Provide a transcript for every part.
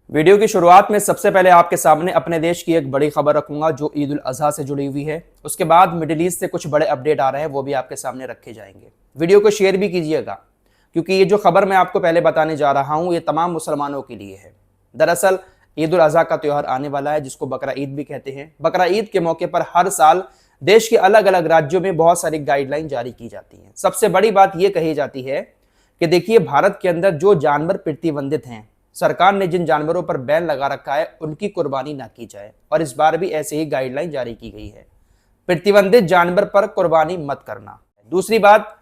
Video की शुरुआत में सबसे पहले आपके सामने अपने देश की एक बड़ी खबर रखूंगा जो ईद उल अजहा से जुड़ी हुई है। उसके बाद मिडिल ईस्ट से कुछ बड़े अपडेट आ रहे हैं, वो भी आपके सामने रखे जाएंगे। वीडियो को शेयर भी कीजिएगा क्योंकि ये जो खबर मैं आपको पहले बताने जा रहा हूं ये तमाम मुसलमानों के लिए है। दरअसल ईद उल अजहा का त्यौहार आने वाला है जिसको बकरा ईद भी कहते हैं। बकरा ईद के मौके पर हर साल देश के अलग अलग राज्यों में बहुत सारी गाइडलाइन जारी की जाती हैं। सबसे बड़ी बात यह कही जाती है कि देखिए, भारत के अंदर जो जानवर प्रतिबंधित हैं, सरकार ने जिन जानवरों पर बैन लगा रखा है उनकी कुर्बानी ना की जाए। और इस बार भी ऐसे ही गाइडलाइन जारी की गई है, प्रतिबंधित जानवर पर कुर्बानी मत करना। दूसरी बात,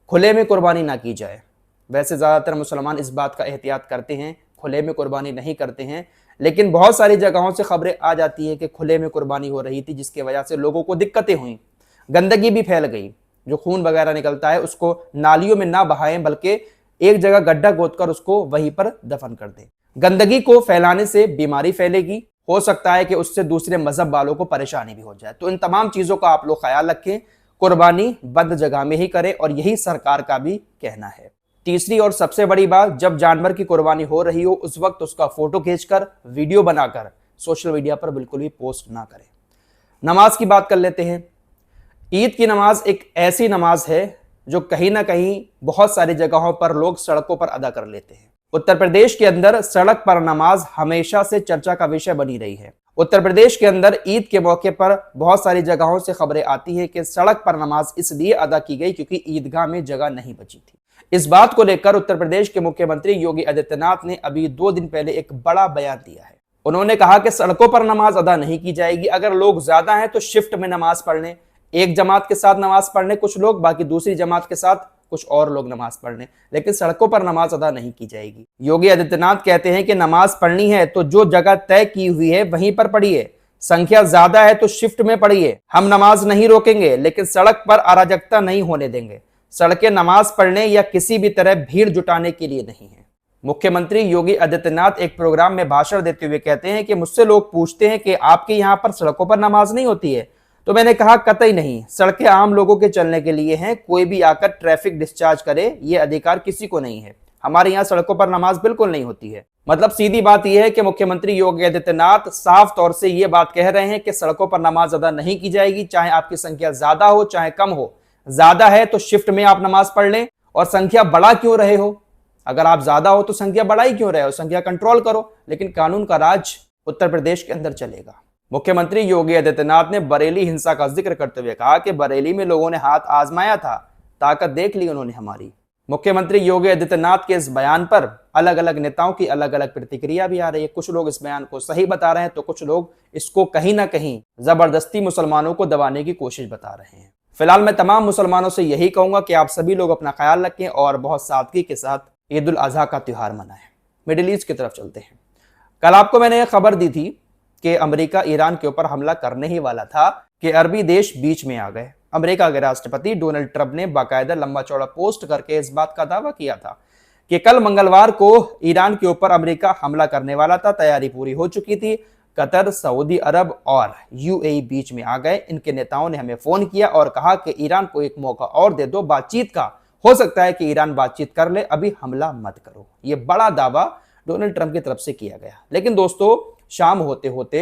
खुले में कुर्बानी ना की जाए। वैसे ज्यादातर मुसलमान इस बात का एहतियात करते हैं, खुले में कुर्बानी नहीं करते हैं, लेकिन बहुत सारी जगहों से खबरें आ जाती हैं कि खुले में कुर्बानी हो रही थी जिसकी वजह से लोगों को दिक्कतें हुई, गंदगी भी फैल गई। जो खून वगैरह निकलता है उसको नालियों में ना बहाएं, बल्कि एक जगह गड्ढा खोदकर उसको वहीं पर दफन कर दें। गंदगी को फैलाने से बीमारी फैलेगी, हो सकता है कि उससे दूसरे मजहब वालों को परेशानी भी हो जाए। तो इन तमाम चीजों का आप लोग ख्याल रखें, कुर्बानी बंद जगह में ही करें, और यही सरकार का भी कहना है। तीसरी और सबसे बड़ी बात, जब जानवर की कुर्बानी हो रही हो उस वक्त उसका फोटो खींचकर वीडियो बनाकर सोशल मीडिया पर बिल्कुल भी पोस्ट ना करें। नमाज की बात कर लेते हैं। ईद की नमाज एक ऐसी नमाज है जो कहीं ना कहीं बहुत सारी जगहों पर लोग सड़कों पर अदा कर लेते हैं। उत्तर प्रदेश के अंदर सड़क पर नमाज हमेशा से चर्चा का विषय बनी रही है। उत्तर प्रदेश के अंदर ईद के मौके पर बहुत सारी जगहों से खबरें आती हैं कि सड़क पर नमाज इसलिए अदा की गई क्योंकि ईदगाह में जगह नहीं बची थी। इस बात को लेकर उत्तर प्रदेश के मुख्यमंत्री योगी आदित्यनाथ ने अभी 2 दिन पहले एक बड़ा बयान दिया है। उन्होंने कहा कि सड़कों पर नमाज अदा नहीं की जाएगी। अगर लोग ज्यादा हैं तो शिफ्ट में नमाज पढ़ लें, एक जमात के साथ नमाज पढ़ने कुछ लोग, बाकी दूसरी जमात के साथ कुछ और लोग नमाज पढ़ने, लेकिन सड़कों पर नमाज अदा नहीं की जाएगी। योगी आदित्यनाथ कहते हैं कि नमाज पढ़नी है तो जो जगह तय की हुई है वहीं पर पढ़िए, संख्या ज्यादा है तो शिफ्ट में पढ़िए। हम नमाज नहीं रोकेंगे लेकिन सड़क पर अराजकता नहीं होने देंगे। सड़कें नमाज पढ़ने या किसी भी तरह भीड़ जुटाने के लिए नहीं है। मुख्यमंत्री योगी आदित्यनाथ एक प्रोग्राम में भाषण देते हुए कहते हैं कि मुझसे लोग पूछते हैं कि आपके यहाँ पर सड़कों पर नमाज नहीं होती है, तो मैंने कहा कतई नहीं, सड़कें आम लोगों के चलने के लिए हैं। कोई भी आकर ट्रैफिक डिस्चार्ज करे ये अधिकार किसी को नहीं है। हमारे यहाँ सड़कों पर नमाज बिल्कुल नहीं होती है। मतलब सीधी बात यह है कि मुख्यमंत्री योगी आदित्यनाथ साफ तौर से ये बात कह रहे हैं कि सड़कों पर नमाज अदा नहीं की जाएगी, चाहे आपकी संख्या ज्यादा हो चाहे कम हो। ज्यादा है तो शिफ्ट में आप नमाज पढ़ लें, और संख्या बढ़ा क्यों रहे हो? अगर आप ज्यादा हो तो संख्या बढ़ाई क्यों रहे हो? संख्या कंट्रोल करो, लेकिन कानून का राज उत्तर प्रदेश के अंदर चलेगा। मुख्यमंत्री योगी आदित्यनाथ ने बरेली हिंसा का जिक्र करते हुए कहा कि बरेली में लोगों ने हाथ आजमाया था, ताकत देख ली उन्होंने हमारी। मुख्यमंत्री योगी आदित्यनाथ के इस बयान पर अलग अलग नेताओं की अलग अलग प्रतिक्रिया भी आ रही है। कुछ लोग इस बयान को सही बता रहे हैं तो कुछ लोग इसको कहीं ना कहीं जबरदस्ती मुसलमानों को दबाने की कोशिश बता रहे हैं। फिलहाल मैं तमाम मुसलमानों से यही कहूंगा कि आप सभी लोग अपना ख्याल रखें और बहुत सादगी के साथ ईद उल अजहा का त्यौहार मनाएं। मिडिल ईस्ट की तरफ चलते हैं। कल आपको मैंने खबर दी थी कि अमेरिका ईरान के ऊपर हमला करने ही वाला था कि अरबी देश बीच में आ गए। अमेरिका के राष्ट्रपति डोनाल्ड ट्रंप ने बाकायदा लंबा चौड़ा पोस्ट करके इस बात का दावा किया था कि कल मंगलवार को ईरान के ऊपर अमेरिका हमला करने वाला था। तैयारी पूरी हो चुकी थी। कतर, सऊदी अरब और यूएई बीच में आ गए। इनके नेताओं ने हमें फोन किया और कहा कि ईरान को एक मौका और दे दो बातचीत का, हो सकता है कि ईरान बातचीत कर ले, अभी हमला मत करो। ये बड़ा दावा डोनाल्ड ट्रंप की तरफ से किया गया। लेकिन दोस्तों, शाम होते होते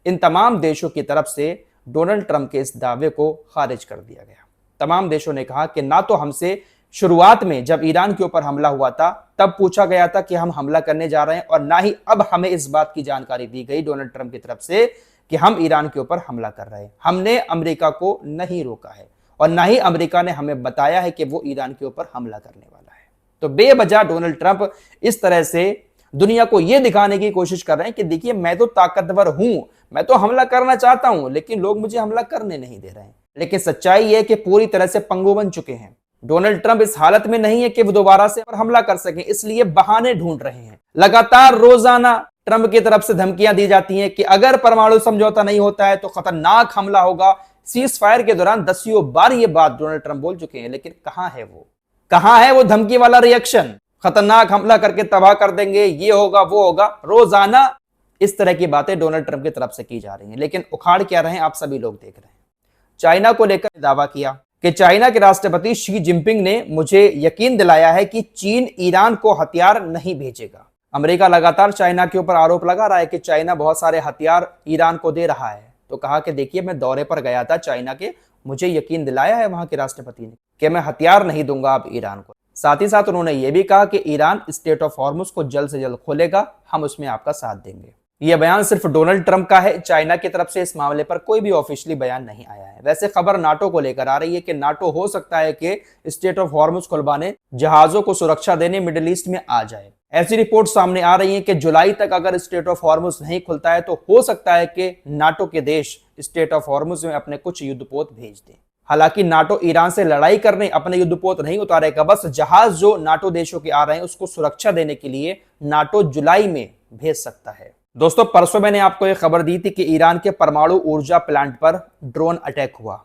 इन तमाम देशों की तरफ से डोनाल्ड ट्रंप के इस दावे को खारिज कर दिया गया। तमाम देशों ने कहा कि ना तो हमसे शुरुआत में जब ईरान के ऊपर हमला हुआ था तब पूछा गया था कि हम हमला करने जा रहे हैं, और ना ही अब हमें इस बात की जानकारी दी गई डोनाल्ड ट्रंप की तरफ से कि हम ईरान के ऊपर हमला कर रहे हैं। हमने अमेरिका को नहीं रोका है और ना ही अमेरिका ने हमें बताया है कि वो ईरान के ऊपर हमला करने वाला है। तो बेवजह डोनाल्ड ट्रंप इस तरह से दुनिया को यह दिखाने की कोशिश कर रहे हैं कि देखिए, मैं तो ताकतवर हूं, मैं तो हमला करना चाहता हूं, लेकिन लोग मुझे हमला करने नहीं दे रहे हैं। लेकिन सच्चाई यह है कि पूरी तरह से पंगु बन चुके हैं। डोनाल्ड ट्रंप इस हालत में नहीं है कि वो दोबारा से हमला कर सके, इसलिए बहाने ढूंढ रहे हैं। लगातार रोजाना ट्रंप की तरफ से धमकियां दी जाती हैं कि अगर परमाणु समझौता नहीं होता है तो खतरनाक हमला होगा। सीज फायर के दौरान दसियों बार ये बात डोनाल्ड ट्रंप बोल चुके हैं, लेकिन कहां है वो धमकी वाला रिएक्शन? खतरनाक हमला करके तबाह कर देंगे, ये होगा वो होगा। रोजाना इस तरह की बातें डोनाल्ड ट्रंप की तरफ से की जा रही हैं, लेकिन उखाड़ क्या रहे हैं आप सभी लोग देख रहे हैं। चाइना को लेकर दावा किया कि चाइना के राष्ट्रपति शी जिनपिंग ने मुझे यकीन दिलाया है कि चीन ईरान को हथियार नहीं भेजेगा। अमेरिका लगातार चाइना के ऊपर आरोप लगा रहा है कि चाइना बहुत सारे हथियार ईरान को दे रहा है। तो कहा कि देखिए, मैं दौरे पर गया था चाइना के, मुझे यकीन दिलाया है वहां के राष्ट्रपति ने कि मैं हथियार नहीं दूंगा अब ईरान को। साथ ही साथ उन्होंने ये भी कहा कि ईरान स्टेट ऑफ हॉर्मुज को जल्द से जल्द खोलेगा, हम उसमें आपका साथ देंगे। यह बयान सिर्फ डोनाल्ड ट्रंप का है, चाइना की तरफ से इस मामले पर कोई भी ऑफिशियली बयान नहीं आया है। वैसे खबर नाटो को लेकर आ रही है कि नाटो हो सकता है कि स्टेट ऑफ हॉर्मुज खुलवाने, जहाजों को सुरक्षा देने मिडिल ईस्ट में आ जाए। ऐसी रिपोर्ट सामने आ रही है कि जुलाई तक अगर स्टेट ऑफ हॉर्मुज नहीं खुलता है तो हो सकता है कि नाटो के देश स्टेट ऑफ हॉर्मुज में अपने कुछ युद्धपोत भेज दें। हालांकि नाटो ईरान से लड़ाई करने अपने युद्धपोत नहीं उतारेगा, बस जहाज जो नाटो देशों के आ रहे हैं उसको सुरक्षा देने के लिए नाटो जुलाई में भेज सकता है। दोस्तों, परसों मैंने आपको एक खबर दी थी कि ईरान के परमाणु ऊर्जा प्लांट पर ड्रोन अटैक हुआ।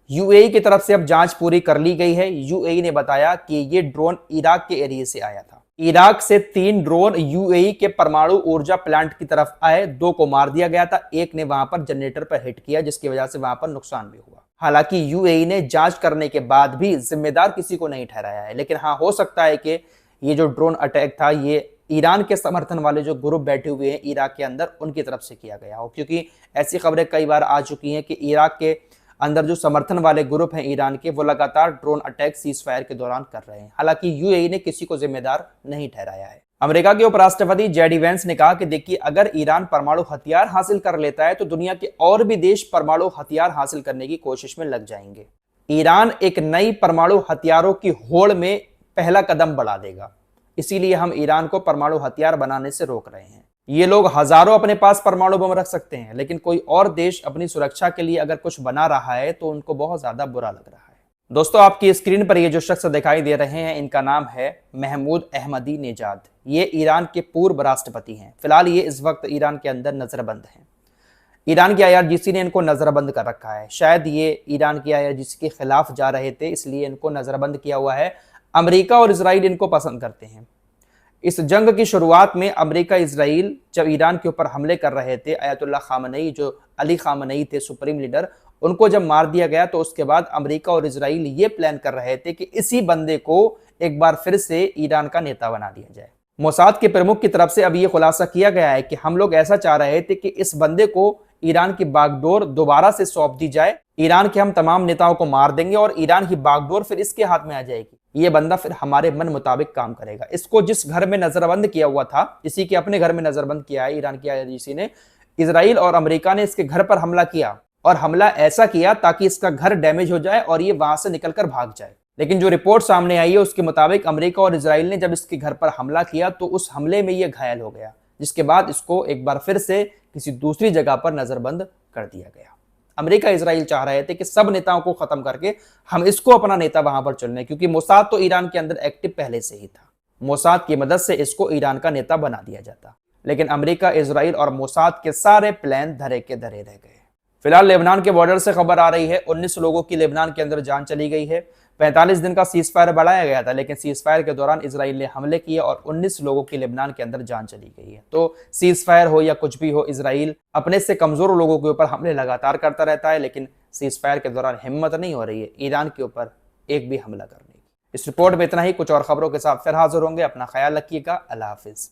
यूएई की तरफ से अब जांच पूरी कर ली गई है। यूएई ने बताया कि ये ड्रोन इराक के एरिया से आया था। इराक से 3 ड्रोन यूएई के परमाणु ऊर्जा प्लांट की तरफ आए, 2 को मार दिया गया था, एक ने वहां पर जनरेटर पर हिट किया जिसकी वजह से वहां पर नुकसान भी हुआ। हालांकि यूएई ने जांच करने के बाद भी जिम्मेदार किसी को नहीं ठहराया है, लेकिन हाँ, हो सकता है कि ये जो ड्रोन अटैक था ये ईरान के समर्थन वाले जो ग्रुप बैठे हुए हैं इराक के अंदर, उनकी तरफ से किया गया हो, क्योंकि ऐसी खबरें कई बार आ चुकी हैं कि इराक के अंदर जो समर्थन वाले ग्रुप हैं ईरान के, वो लगातार ड्रोन अटैक सीज फायर के दौरान कर रहे हैं। हालांकि यूएई ने किसी को जिम्मेदार नहीं ठहराया है। अमेरिका के उपराष्ट्रपति जेडी वेंस ने कहा कि देखिए, अगर ईरान परमाणु हथियार हासिल कर लेता है तो दुनिया के और भी देश परमाणु हथियार हासिल करने की कोशिश में लग जाएंगे। ईरान एक नई परमाणु हथियारों की होड़ में पहला कदम बढ़ा देगा, इसीलिए हम ईरान को परमाणु हथियार बनाने से रोक रहे हैं। ये लोग हजारों अपने पास परमाणु बम रख सकते हैं, लेकिन कोई और देश अपनी सुरक्षा के लिए अगर कुछ बना रहा है तो उनको बहुत ज्यादा बुरा लग रहा है। दोस्तों, आपकी स्क्रीन पर ये जो शख्स दिखाई दे रहे हैं, इनका नाम है महमूद अहमदी नेजाद। ये ईरान के पूर्व राष्ट्रपति हैं। फिलहाल ये इस वक्त ईरान के अंदर नजरबंद हैं। ईरान की आईआरजीसी ने इनको नजरबंद कर रखा है। शायद ये ईरान की आईआरजीसी के खिलाफ जा रहे थे, इसलिए इनको नजरबंद किया हुआ है। अमेरिका और इजराइल इनको पसंद करते हैं। इस जंग की शुरुआत में अमेरिका इजराइल जब ईरान के ऊपर हमले कर रहे थे, अयतुल्लाह खामनेई जो अली खामनेई थे सुप्रीम लीडर, उनको जब मार दिया गया तो उसके बाद अमेरिका और इजराइल ये प्लान कर रहे थे कि इसी बंदे को एक बार फिर से ईरान का नेता बना दिया जाए। मोसाद के प्रमुख की तरफ से अब ये खुलासा किया गया है कि हम लोग ऐसा चाह रहे थे कि इस बंदे को ईरान की बागडोर दोबारा से सौंप दी जाए, ईरान के हम तमाम नेताओं को मार देंगे और ईरान की बागडोर फिर इसके हाथ में आ जाएगी। ये बंदा फिर हमारे मन मुताबिक काम करेगा। इसको जिस घर में नजरबंद किया हुआ था, इसी के अपने घर में नजरबंद किया है ईरान की आईआरजीसी ने। इजराइल और अमेरिका ने इसके घर पर हमला किया और हमला ऐसा किया ताकि इसका घर डैमेज हो जाए और ये वहां से निकलकर भाग जाए। लेकिन जो रिपोर्ट सामने आई है उसके मुताबिक अमेरिका और इजराइल ने जब इसके घर पर हमला किया तो उस हमले में ये घायल हो गया, जिसके बाद इसको एक बार फिर से किसी दूसरी जगह पर नजरबंद कर दिया गया। अमेरिका इजराइल चाह रहे थे कि सब नेताओं को खत्म करके हम इसको अपना नेता वहां पर चुन लें, क्योंकि मोसाद तो ईरान के अंदर एक्टिव पहले से ही था। मोसाद की मदद से इसको ईरान का नेता बना दिया जाता। लेकिन अमेरिका, इजराइल और मोसाद के सारे प्लान धरे के धरे रह गए। फिलहाल लेबनान के बॉर्डर से खबर आ रही है 19 लोगों की लेबनान के अंदर जान चली गई है। 45 दिन का सीज फायर बढ़ाया गया था, लेकिन सीज फायर के दौरान इजराइल ने हमले किए और 19 लोगों की लेबनान के अंदर जान चली गई है। तो सीज फायर हो या कुछ भी हो, इजराइल अपने से कमजोर लोगों के ऊपर हमले लगातार करता रहता है, लेकिन सीज फायर के दौरान हिम्मत नहीं हो रही है ईरान के ऊपर एक भी हमला करने की। इस रिपोर्ट में इतना ही। कुछ और खबरों के साथ फिर हाजिर होंगे। अपना ख्याल रखिएगा। अल्लाह हाफिज।